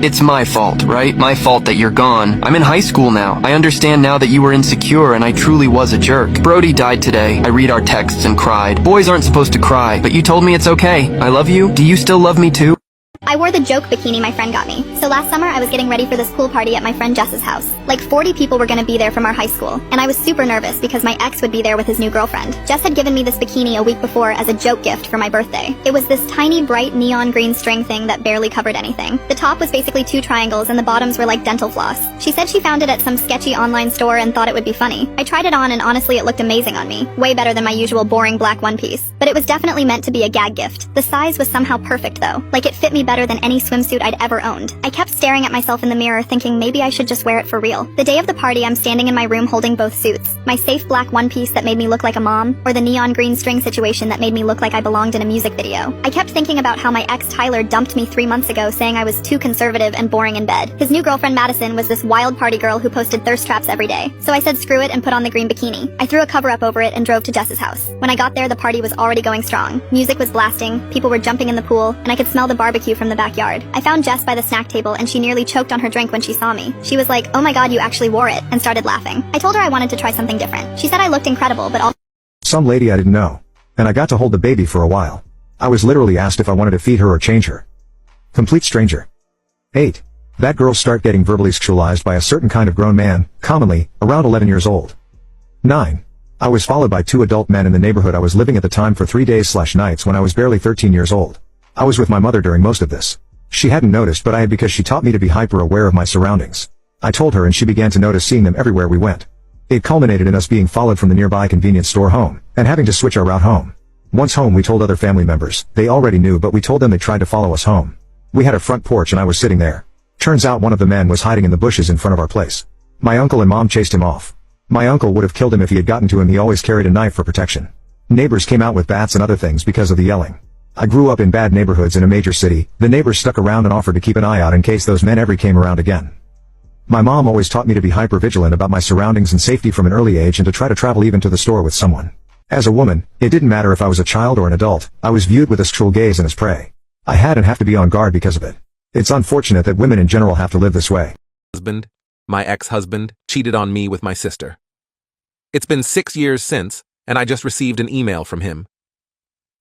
F: It's my fault, right? My fault that you're gone. I'm in high school now. I understand now that you were insecure and I truly was a jerk. Brody died today. I read our texts and cried. Boys aren't supposed to cry, but you told me it's okay. I love you. Do you still love me too?
O: I wore the joke bikini my friend got me. So last summer I was getting ready for this pool party at my friend Jess's house. Like 40 people were gonna be there from our high school, and I was super nervous because my ex would be there with his new girlfriend. Jess had given me this bikini a week before as a joke gift for my birthday. It was this tiny bright neon green string thing that barely covered anything. The top was basically 2 triangles and the bottoms were like dental floss. She said she found it at some sketchy online store and thought it would be funny. I tried it on and honestly it looked amazing on me. Way better than my usual boring black one piece. But it was definitely meant to be a gag gift. The size was somehow perfect though. Like it fit me better than any swimsuit I'd ever owned. I kept staring at myself in the mirror thinking maybe I should just wear it for real. The day of the party I'm standing in my room holding both suits. My safe black one piece that made me look like a mom, or the neon green string situation that made me look like I belonged in a music video. I kept thinking about how my ex Tyler dumped me 3 months ago saying I was too conservative and boring in bed. His new girlfriend Madison was this wild party girl who posted thirst traps every day. So I said screw it and put on the green bikini. I threw a cover up over it and drove to Jess's house. When I got there the party was already going strong. Music was blasting, people were jumping in the pool, and I could smell the barbecue from the backyard. I found Jess by the snack table and she nearly choked on her drink when she saw me. She was like, oh my god, you actually wore it, and started laughing. I told her I wanted to try something different. She said I looked incredible, but also
P: some lady I didn't know. And I got to hold the baby for a while. I was literally asked if I wanted to feed her or change her. Complete stranger. 8. That girls start getting verbally sexualized by a certain kind of grown man, commonly, around 11 years old. 9. I was followed by 2 adult men in the neighborhood I was living at the time for 3 days/nights when I was barely 13 years old. I was with my mother during most of this. She hadn't noticed, but I had, because she taught me to be hyper aware of my surroundings. I told her and she began to notice seeing them everywhere we went. It culminated in us being followed from the nearby convenience store home, and having to switch our route home. Once home we told other family members. They already knew, but we told them they tried to follow us home. We had a front porch and I was sitting there. Turns out one of the men was hiding in the bushes in front of our place. My uncle and mom chased him off. My uncle would have killed him if he had gotten to him. He always carried a knife for protection. Neighbors came out with bats and other things because of the yelling. I grew up in bad neighborhoods in a major city. The neighbors stuck around and offered to keep an eye out in case those men ever came around again. My mom always taught me to be hyper vigilant about my surroundings and safety from an early age, and to try to travel even to the store with someone. As a woman, it didn't matter if I was a child or an adult, I was viewed with a cruel gaze and as prey. I had and have to be on guard because of it. It's unfortunate that women in general have to live this way.
B: My ex-husband, cheated on me with my sister. It's been 6 years since, and I just received an email from him.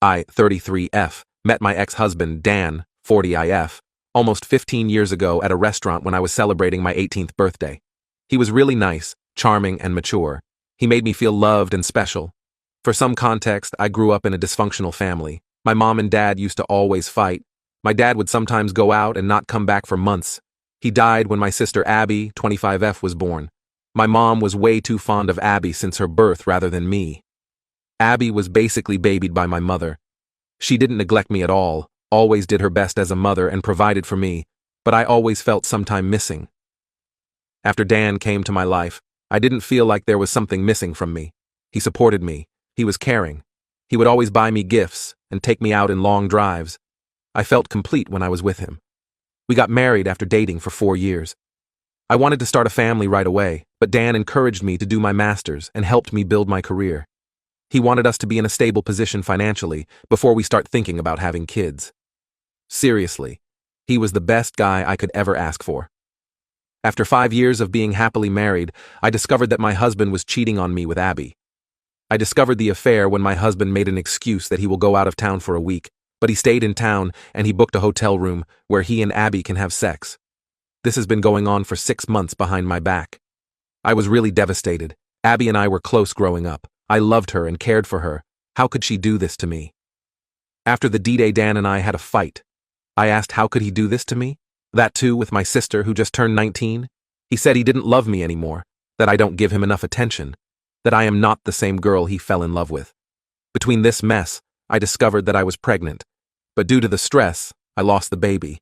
B: I, 33F, met my ex-husband, Dan, 40IF, almost 15 years ago at a restaurant when I was celebrating my 18th birthday. He was really nice, charming, and mature. He made me feel loved and special. For some context, I grew up in a dysfunctional family. My mom and dad used to always fight. My dad would sometimes go out and not come back for months. He died when my sister Abby, 25F, was born. My mom was way too fond of Abby since her birth rather than me. Abby was basically babied by my mother. She didn't neglect me at all, always did her best as a mother and provided for me, but I always felt sometime missing. After Dan came to my life, I didn't feel like there was something missing from me. He supported me. He was caring. He would always buy me gifts and take me out in long drives. I felt complete when I was with him. We got married after dating for 4 years. I wanted to start a family right away, but Dan encouraged me to do my master's and helped me build my career. He wanted us to be in a stable position financially before we start thinking about having kids. Seriously, he was the best guy I could ever ask for. After 5 years of being happily married, I discovered that my husband was cheating on me with Abby. I discovered the affair when my husband made an excuse that he will go out of town for a week, but he stayed in town and he booked a hotel room where he and Abby can have sex. This has been going on for 6 months behind my back. I was really devastated. Abby and I were close growing up. I loved her and cared for her. How could she do this to me? After the D-Day, Dan and I had a fight. I asked how could he do this to me? That too with my sister who just turned 19? He said he didn't love me anymore, that I don't give him enough attention, that I am not the same girl he fell in love with. Between this mess, I discovered that I was pregnant, but due to the stress, I lost the baby.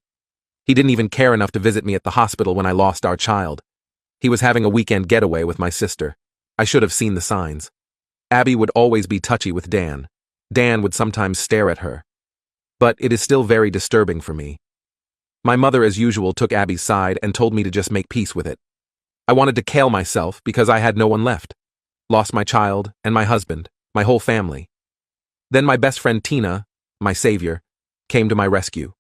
B: He didn't even care enough to visit me at the hospital when I lost our child. He was having a weekend getaway with my sister. I should have seen the signs. Abby would always be touchy with Dan. Dan would sometimes stare at her. But it is still very disturbing for me. My mother, as usual, took Abby's side and told me to just make peace with it. I wanted to kill myself because I had no one left. Lost my child and my husband, my whole family. Then my best friend Tina, my savior, came to my rescue.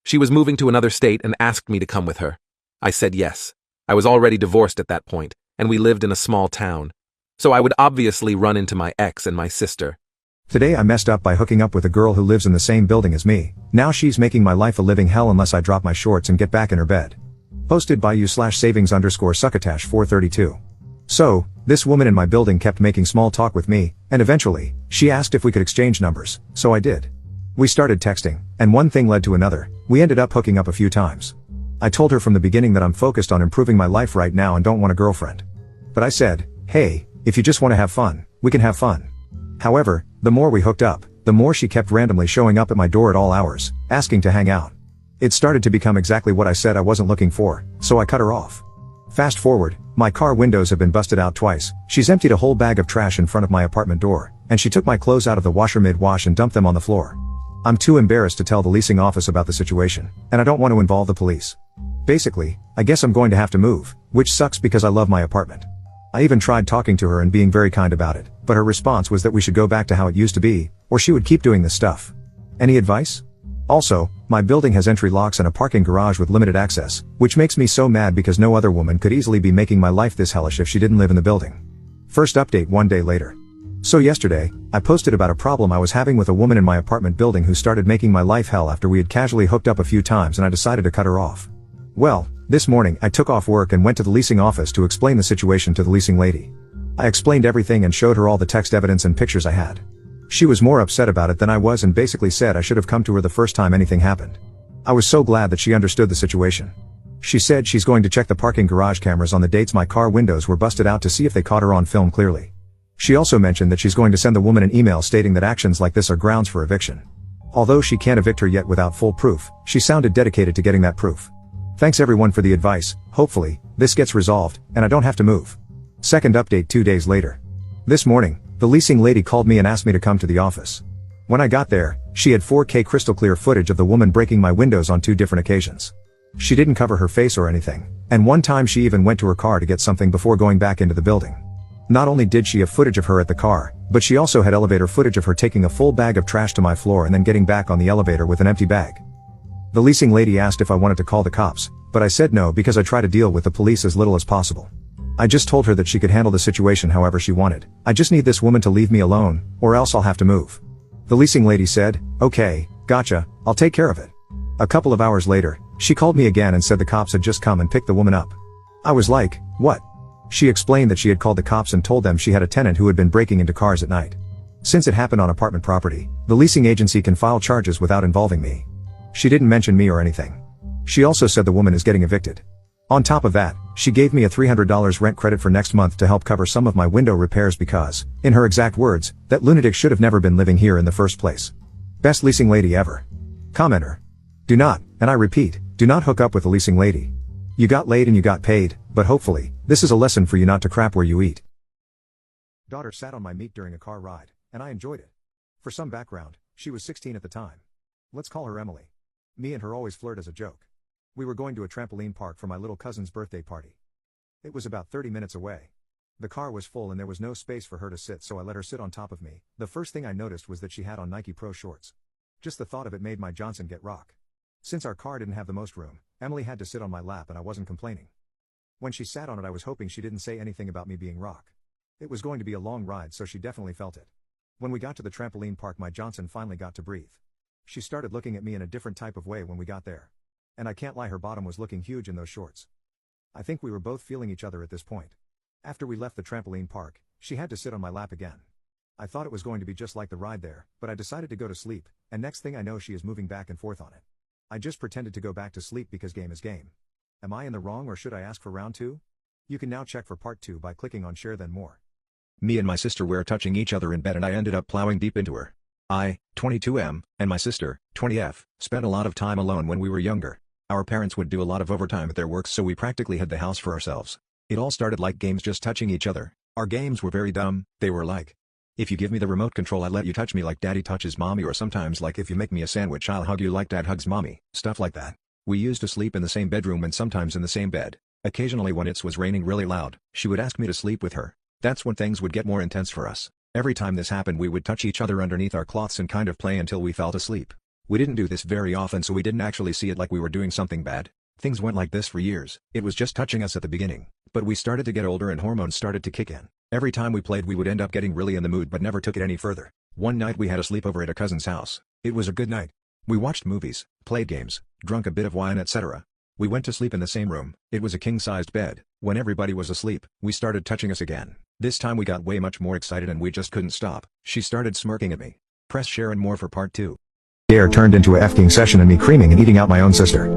B: She was moving to another state and asked me to come with her. I said yes. I was already divorced at that point, and we lived in a small town. So I would obviously run into my ex and my sister.
P: Today I messed up by hooking up with a girl who lives in the same building as me. Now she's making my life a living hell unless I drop my shorts and get back in her bed. Posted by you/savings_succotash 432. So, this woman in my building kept making small talk with me, and eventually, she asked if we could exchange numbers, so I did. We started texting, and one thing led to another. We ended up hooking up a few times. I told her from the beginning that I'm focused on improving my life right now and don't want a girlfriend. But I said, hey, if you just want to have fun, we can have fun. However, the more we hooked up, the more she kept randomly showing up at my door at all hours, asking to hang out. It started to become exactly what I said I wasn't looking for, so I cut her off. Fast forward, my car windows have been busted out twice. She's emptied a whole bag of trash in front of my apartment door, and she took my clothes out of the washer mid-wash and dumped them on the floor. I'm too embarrassed to tell the leasing office about the situation, and I don't want to involve the police. Basically, I guess I'm going to have to move, which sucks because I love my apartment. I even tried talking to her and being very kind about it, but her response was that we should go back to how it used to be, or she would keep doing this stuff. Any advice? Also, my building has entry locks and a parking garage with limited access, which makes me so mad because no other woman could easily be making my life this hellish if she didn't live in the building. First update 1 day later. So yesterday, I posted about a problem I was having with a woman in my apartment building who started making my life hell after we had casually hooked up a few times and I decided to cut her off. Well, this morning I took off work and went to the leasing office to explain the situation to the leasing lady. I explained everything and showed her all the text evidence and pictures I had. She was more upset about it than I was and basically said I should have come to her the first time anything happened. I was so glad that she understood the situation. She said she's going to check the parking garage cameras on the dates my car windows were busted out to see if they caught her on film clearly. She also mentioned that she's going to send the woman an email stating that actions like this are grounds for eviction. Although she can't evict her yet without full proof, she sounded dedicated to getting that proof. Thanks everyone for the advice. Hopefully, this gets resolved, and I don't have to move. Second update 2 days later. This morning, the leasing lady called me and asked me to come to the office. When I got there, she had 4K crystal clear footage of the woman breaking my windows on 2 different occasions. She didn't cover her face or anything, and one time she even went to her car to get something before going back into the building. Not only did she have footage of her at the car, but she also had elevator footage of her taking a full bag of trash to my floor and then getting back on the elevator with an empty bag. The leasing lady asked if I wanted to call the cops, but I said no because I try to deal with the police as little as possible. I just told her that she could handle the situation however she wanted. I just need this woman to leave me alone, or else I'll have to move. The leasing lady said, "Okay, gotcha, I'll take care of it." A couple of hours later, she called me again and said the cops had just come and picked the woman up. I was like, what? She explained that she had called the cops and told them she had a tenant who had been breaking into cars at night. Since it happened on apartment property, the leasing agency can file charges without involving me. She didn't mention me or anything. She also said the woman is getting evicted. On top of that, she gave me a $300 rent credit for next month to help cover some of my window repairs because, in her exact words, that lunatic should have never been living here in the first place. Best leasing lady ever. Commenter. Do not, and I repeat, do not hook up with a leasing lady. You got laid and you got paid, but hopefully, this is a lesson for you not to crap where you eat. Daughter sat on my meat during a car ride, and I enjoyed it. For some background, she was 16 at the time. Let's call her Emily. Me and her always flirt as a joke. We were going to a trampoline park for my little cousin's birthday party. It was about 30 minutes away. The car was full and there was no space for her to sit, so I let her sit on top of me. The first thing I noticed was that she had on Nike Pro shorts. Just the thought of it made my Johnson get rock. Since our car didn't have the most room, Emily had to sit on my lap and I wasn't complaining. When she sat on it I was hoping she didn't say anything about me being rock. It was going to be a long ride so she definitely felt it. When we got to the trampoline park my Johnson finally got to breathe. She started looking at me in a different type of way when we got there. And I can't lie, her bottom was looking huge in those shorts. I think we were both feeling each other at this point. After we left the trampoline park, she had to sit on my lap again. I thought it was going to be just like the ride there, but I decided to go to sleep, and next thing I know she is moving back and forth on it. I just pretended to go back to sleep because game is game. Am I in the wrong or should I ask for round 2? You can now check for part 2 by clicking on share then more. Me and my sister were touching each other in bed and I ended up plowing deep into her. I, 22M, and my sister, 20F, spent a lot of time alone when we were younger. Our parents would do a lot of overtime at their work so we practically had the house for ourselves. It all started like games, just touching each other. Our games were very dumb. They were like, if you give me the remote control I'll let you touch me like daddy touches mommy, or sometimes like if you make me a sandwich I'll hug you like dad hugs mommy, stuff like that. We used to sleep in the same bedroom and sometimes in the same bed. Occasionally when it was raining really loud, she would ask me to sleep with her. That's when things would get more intense for us. Every time this happened we would touch each other underneath our cloths and kind of play until we fell asleep. We didn't do this very often so we didn't actually see it like we were doing something bad. Things went like this for years. It was just touching us at the beginning. But we started to get older and hormones started to kick in. Every time we played we would end up getting really in the mood but never took it any further. One night we had a sleepover at a cousin's house. It was a good night. We watched movies, played games, drunk a bit of wine, etc. We went to sleep in the same room. It was a king-sized bed. When everybody was asleep, we started touching us again. This time we got way much more excited and we just couldn't stop. She started smirking at me. Press share and more for part 2. Dare turned into a f-king session and me creaming and eating out my own sister.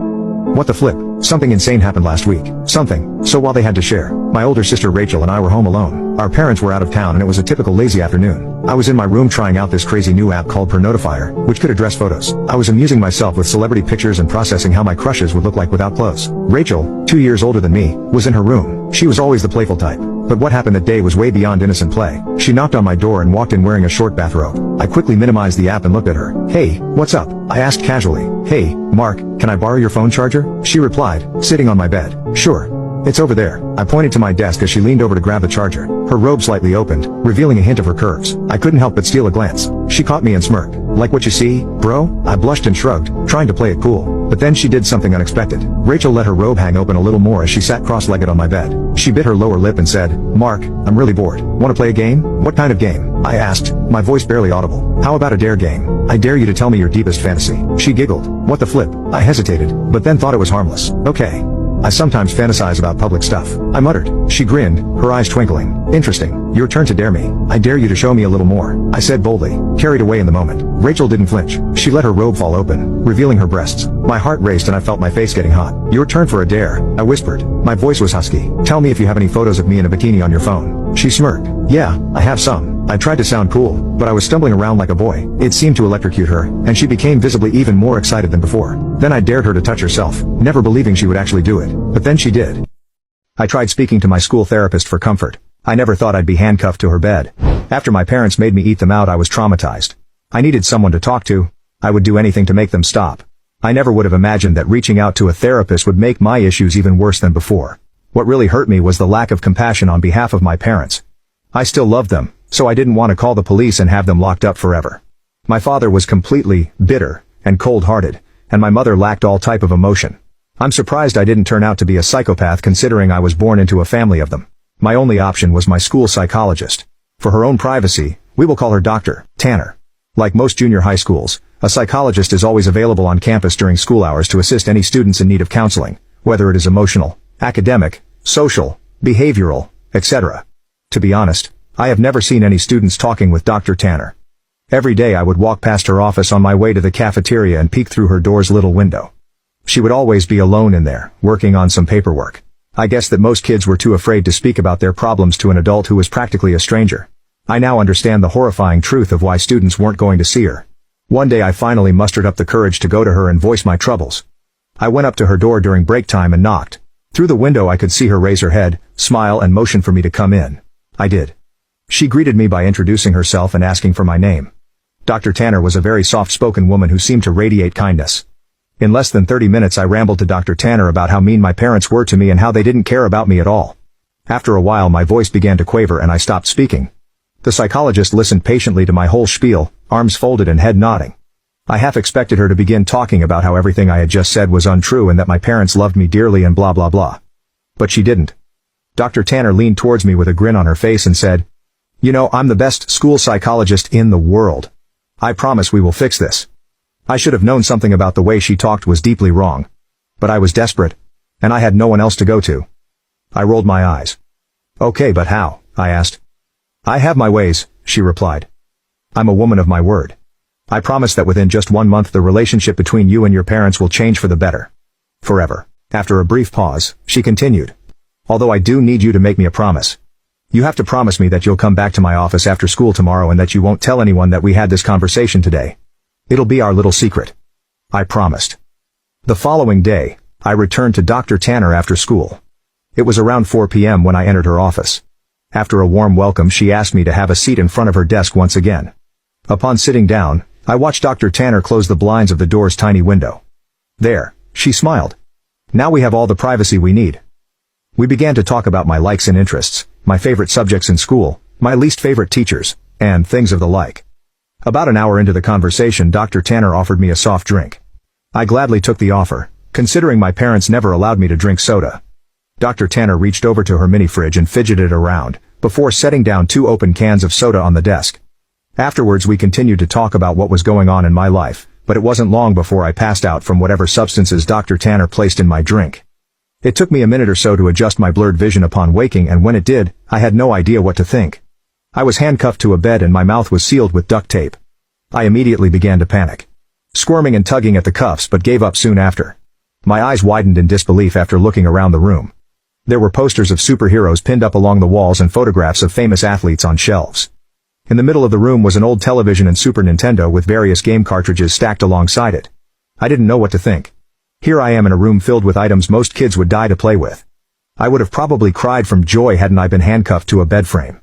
P: What the flip? Something insane happened last week. So while they had to share, my older sister Rachel and I were home alone. Our parents were out of town and it was a typical lazy afternoon. I was in my room trying out this crazy new app called Per Notifier, which could address photos. I was amusing myself with celebrity pictures and processing how my crushes would look like without clothes. Rachel, 2 years older than me, was in her room. She was always the playful type. But what happened that day was way beyond innocent play. She knocked on my door and walked in wearing a short bathrobe. I quickly minimized the app and looked at her. "Hey, what's up?" I asked casually. "Hey, Mark, can I borrow your phone charger?" She replied, sitting on my bed. "Sure. It's over there." I pointed to my desk as she leaned over to grab the charger. Her robe slightly opened, revealing a hint of her curves. I couldn't help but steal a glance. She caught me and smirked. "Like what you see, bro?" I blushed and shrugged, trying to play it cool. But then she did something unexpected. Rachel let her robe hang open a little more as she sat cross-legged on my bed. She bit her lower lip and said, "Mark, I'm really bored. Want to play a game?" "What kind of game?" I asked, my voice barely audible. "How about a dare game? I dare you to tell me your deepest fantasy." She giggled. What the flip? I hesitated, but then thought it was harmless. "Okay. I sometimes fantasize about public stuff. I muttered. She grinned, her eyes twinkling. Interesting. Your turn to dare me. I dare you to show me a little more, I said boldly, carried away in the moment. Rachel didn't flinch. She let her robe fall open, revealing her breasts. My heart raced and I felt my face getting hot. Your turn for a dare, I whispered. My voice was husky. Tell me if you have any photos of me in a bikini on your phone. She smirked. Yeah, I have some. I tried to sound cool, but I was stumbling around like a boy. It seemed to electrocute her, and she became visibly even more excited than before. Then I dared her to touch herself, never believing she would actually do it. But then she did. I tried speaking to my school therapist for comfort. I never thought I'd be handcuffed to her bed. After my parents made me eat them out, I was traumatized. I needed someone to talk to. I would do anything to make them stop. I never would have imagined that reaching out to a therapist would make my issues even worse than before. What really hurt me was the lack of compassion on behalf of my parents. I still loved them, so I didn't want to call the police and have them locked up forever. My father was completely bitter and cold-hearted, and my mother lacked all type of emotion. I'm surprised I didn't turn out to be a psychopath considering I was born into a family of them. My only option was my school psychologist. For her own privacy, we will call her Dr. Tanner. Like most junior high schools, a psychologist is always available on campus during school hours to assist any students in need of counseling, whether it is emotional, academic, social, behavioral, etc. To be honest, I have never seen any students talking with Dr. Tanner. Every day I would walk past her office on my way to the cafeteria and peek through her door's little window. She would always be alone in there, working on some paperwork. I guess that most kids were too afraid to speak about their problems to an adult who was practically a stranger. I now understand the horrifying truth of why students weren't going to see her. One day I finally mustered up the courage to go to her and voice my troubles. I went up to her door during break time and knocked. Through the window I could see her raise her head, smile and motion for me to come in. I did. She greeted me by introducing herself and asking for my name. Dr. Tanner was a very soft-spoken woman who seemed to radiate kindness. In less than 30 minutes I rambled to Dr. Tanner about how mean my parents were to me and how they didn't care about me at all. After a while my voice began to quaver and I stopped speaking. The psychologist listened patiently to my whole spiel, arms folded and head nodding. I half expected her to begin talking about how everything I had just said was untrue and that my parents loved me dearly and blah blah blah. But she didn't. Dr. Tanner leaned towards me with a grin on her face and said, "You know, I'm the best school psychologist in the world. I promise we will fix this." I should have known something about the way she talked was deeply wrong. But I was desperate, and I had no one else to go to. I rolled my eyes. "Okay, but how?" I asked. "I have my ways," she replied. "I'm a woman of my word. I promise that within just 1 month the relationship between you and your parents will change for the better. Forever." After a brief pause, she continued. "Although I do need you to make me a promise. You have to promise me that you'll come back to my office after school tomorrow and that you won't tell anyone that we had this conversation today. It'll be our little secret." I promised. The following day, I returned to Dr. Tanner after school. It was around 4 p.m. when I entered her office. After a warm welcome she asked me to have a seat in front of her desk once again. Upon sitting down, I watched Dr. Tanner close the blinds of the door's tiny window. "There," she smiled. "Now we have all the privacy we need." We began to talk about my likes and interests, my favorite subjects in school, my least favorite teachers, and things of the like. About an hour into the conversation Dr. Tanner offered me a soft drink. I gladly took the offer, considering my parents never allowed me to drink soda. Dr. Tanner reached over to her mini fridge and fidgeted around, before setting down 2 open cans of soda on the desk. Afterwards we continued to talk about what was going on in my life, but it wasn't long before I passed out from whatever substances Dr. Tanner placed in my drink. It took me a minute or so to adjust my blurred vision upon waking, and when it did, I had no idea what to think. I was handcuffed to a bed and my mouth was sealed with duct tape. I immediately began to panic, squirming and tugging at the cuffs, but gave up soon after. My eyes widened in disbelief after looking around the room. There were posters of superheroes pinned up along the walls and photographs of famous athletes on shelves. In the middle of the room was an old television and Super Nintendo with various game cartridges stacked alongside it. I didn't know what to think. Here I am in a room filled with items most kids would die to play with. I would have probably cried from joy hadn't I been handcuffed to a bed frame.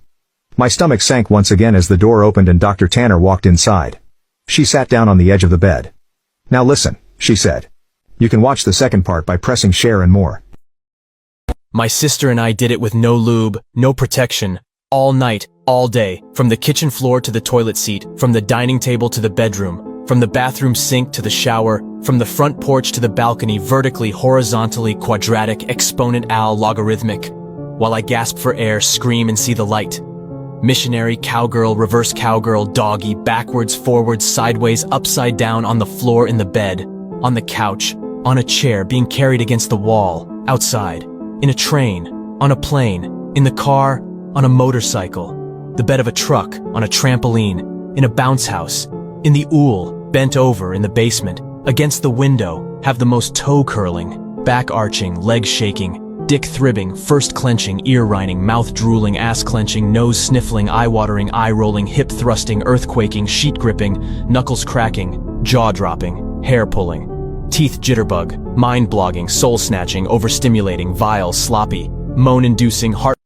P: My stomach sank once again as the door opened and Dr. Tanner walked inside. She sat down on the edge of the bed. "Now listen," she said. "You can watch the second part by pressing share and more."
Q: My sister and I did it with no lube, no protection, all night, all day, from the kitchen floor to the toilet seat, from the dining table to the bedroom, from the bathroom sink to the shower, from the front porch to the balcony, vertically, horizontally, quadratic, exponent al, logarithmic, while I gasp for air, scream and see the light. Missionary, cowgirl, reverse cowgirl, doggy, backwards, forwards, sideways, upside down, on the floor, in the bed, on the couch, on a chair, being carried against the wall. Outside, in a train, on a plane, in the car, on a motorcycle, the bed of a truck, on a trampoline, in a bounce house, in the ool, bent over in the basement, against the window, have the most toe-curling, back-arching, leg-shaking, dick-thribbing, first-clenching, ear-rining, mouth-drooling, ass-clenching, nose-sniffling, eye-watering, eye-rolling, hip-thrusting, earthquaking, sheet-gripping, knuckles-cracking, jaw-dropping, hair-pulling, teeth-jitterbug, mind-blogging, soul-snatching, overstimulating, vile, sloppy, moan-inducing, heart.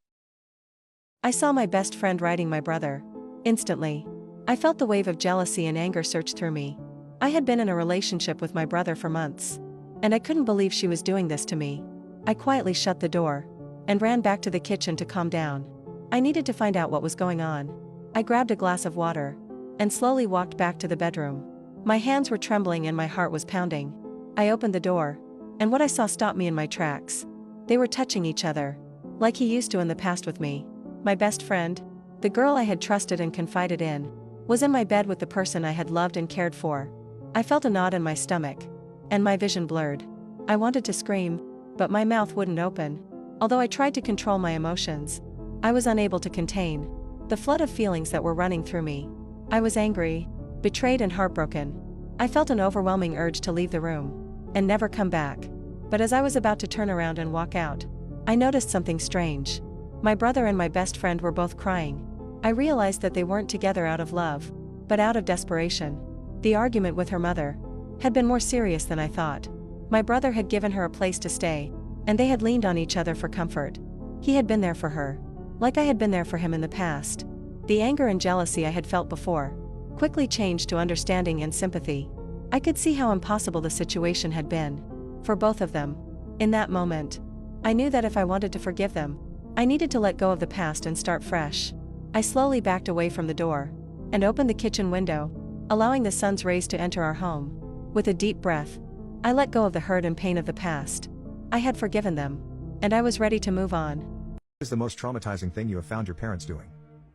R: I saw my best friend riding my brother. Instantly, I felt the wave of jealousy and anger surge through me. I had been in a relationship with my brother for months, and I couldn't believe she was doing this to me. I quietly shut the door and ran back to the kitchen to calm down. I needed to find out what was going on. I grabbed a glass of water and slowly walked back to the bedroom. My hands were trembling and my heart was pounding. I opened the door, and what I saw stopped me in my tracks. They were touching each other, like he used to in the past with me. My best friend, the girl I had trusted and confided in, was in my bed with the person I had loved and cared for. I felt a knot in my stomach, and my vision blurred. I wanted to scream, but my mouth wouldn't open. Although I tried to control my emotions, I was unable to contain the flood of feelings that were running through me. I was angry, betrayed and heartbroken. I felt an overwhelming urge to leave the room and never come back. But as I was about to turn around and walk out, I noticed something strange. My brother and my best friend were both crying. I realized that they weren't together out of love, but out of desperation. The argument with her mother had been more serious than I thought. My brother had given her a place to stay, and they had leaned on each other for comfort. He had been there for her, like I had been there for him in the past. The anger and jealousy I had felt before quickly changed to understanding and sympathy. I could see how impossible the situation had been for both of them. In that moment, I knew that if I wanted to forgive them, I needed to let go of the past and start fresh. I slowly backed away from the door and opened the kitchen window, allowing the sun's rays to enter our home. With a deep breath, I let go of the hurt and pain of the past. I had forgiven them, and I was ready to move on.
P: What is the most traumatizing thing you have found your parents doing?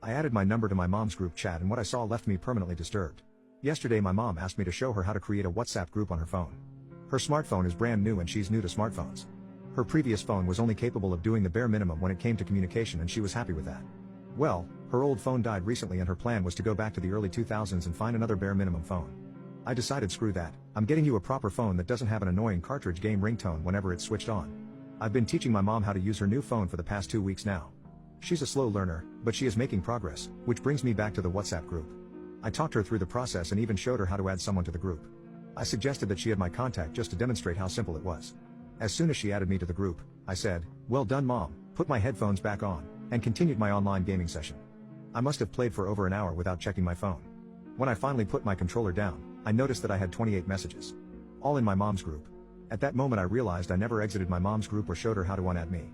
P: I added my number to my mom's group chat, and what I saw left me permanently disturbed. Yesterday my mom asked me to show her how to create a WhatsApp group on her phone. Her smartphone is brand new and she's new to smartphones. Her previous phone was only capable of doing the bare minimum when it came to communication, and she was happy with that. Well, her old phone died recently and her plan was to go back to the early 2000s and find another bare minimum phone. I decided, screw that, I'm getting you a proper phone that doesn't have an annoying cartridge game ringtone whenever it's switched on. I've been teaching my mom how to use her new phone for the past 2 weeks now. She's a slow learner, but she is making progress, which brings me back to the WhatsApp group. I talked her through the process and even showed her how to add someone to the group. I suggested that she had my contact just to demonstrate how simple it was. As soon as she added me to the group, I said, "Well done, Mom," put my headphones back on, and continued my online gaming session. I must have played for over an hour without checking my phone. When I finally put my controller down, I noticed that I had 28 messages, all in my mom's group. At that moment I realized I never exited my mom's group or showed her how to unadd me.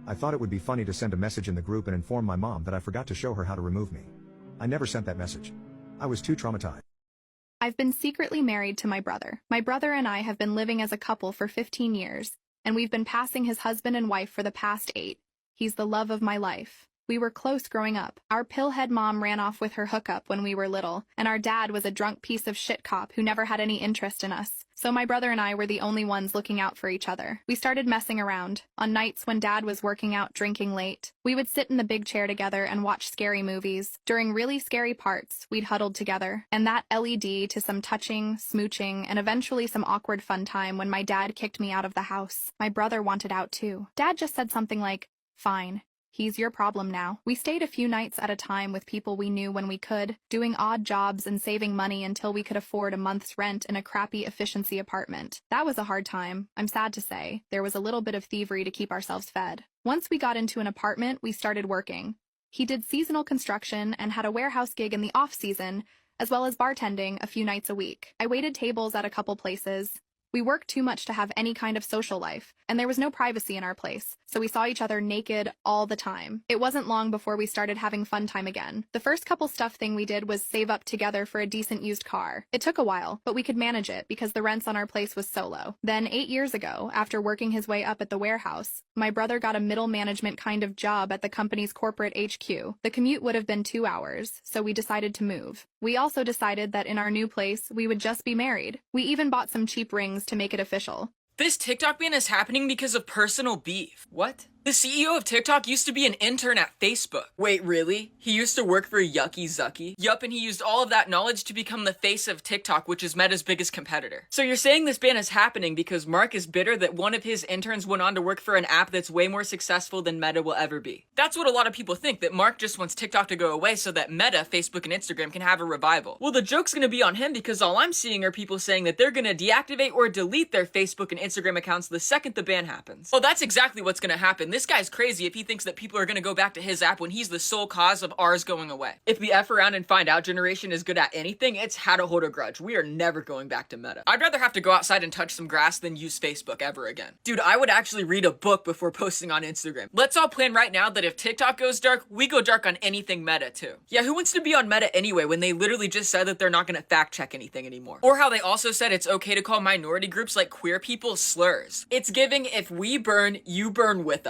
P: I thought it would be funny to send a message in the group and inform my mom that I forgot to show her how to remove me. I never sent that message. I was too traumatized.
D: I've been secretly married to my brother. My brother and I have been living as a couple for 15 years, and we've been passing his husband and wife for the past 8. He's the love of my life. We were close growing up. Our pillhead mom ran off with her hookup when we were little, and our dad was a drunk piece of shit cop who never had any interest in us. So my brother and I were the only ones looking out for each other. We started messing around. On nights when dad was working out drinking late, we would sit in the big chair together and watch scary movies. During really scary parts, we'd huddled together, and that led to some touching, smooching, and eventually some awkward fun time when my dad kicked me out of the house. My brother wanted out too. Dad just said something like, "Fine. He's your problem now." We stayed a few nights at a time with people we knew when we could, doing odd jobs and saving money until we could afford a month's rent in a crappy efficiency apartment. That was a hard time, I'm sad to say. There was a little bit of thievery to keep ourselves fed. Once we got into an apartment, we started working. He did seasonal construction and had a warehouse gig in the off-season, as well as bartending a few nights a week. I waited tables at a couple places. We worked too much to have any kind of social life, and there was no privacy in our place, so we saw each other naked all the time. It wasn't long before we started having fun time again. The first couple stuff thing we did was save up together for a decent used car. It took a while, but we could manage it because the rents on our place was so low. Then 8 years ago, after working his way up at the warehouse, my brother got a middle management kind of job at the company's corporate HQ. The commute would have been 2 hours, so we decided to move. We also decided that in our new place, we would just be married. We even bought some cheap rings to make it official.
A: This TikTok ban is happening because of personal beef. What? The CEO of TikTok used to be an intern at Facebook. Wait, really? He used to work for Yucky Zucky? Yup, and he used all of that knowledge to become the face of TikTok, which is Meta's biggest competitor. So you're saying this ban is happening because Mark is bitter that one of his interns went on to work for an app that's way more successful than Meta will ever be. That's what a lot of people think, that Mark just wants TikTok to go away so that Meta, Facebook, and Instagram can have a revival. Well, the joke's gonna be on him because all I'm seeing are people saying that they're gonna deactivate or delete their Facebook and Instagram accounts the second the ban happens. Well, that's exactly what's gonna happen. This guy's crazy if he thinks that people are gonna go back to his app when he's the sole cause of ours going away. If the F around and find out generation is good at anything, it's how to hold a grudge. We are never going back to Meta. I'd rather have to go outside and touch some grass than use Facebook ever again. Dude, I would actually read a book before posting on Instagram. Let's all plan right now that if TikTok goes dark, we go dark on anything Meta too. Yeah, who wants to be on Meta anyway when they literally just said that they're not gonna fact check anything anymore? Or how they also said it's okay to call minority groups like queer people slurs. It's giving if we burn, you burn with us.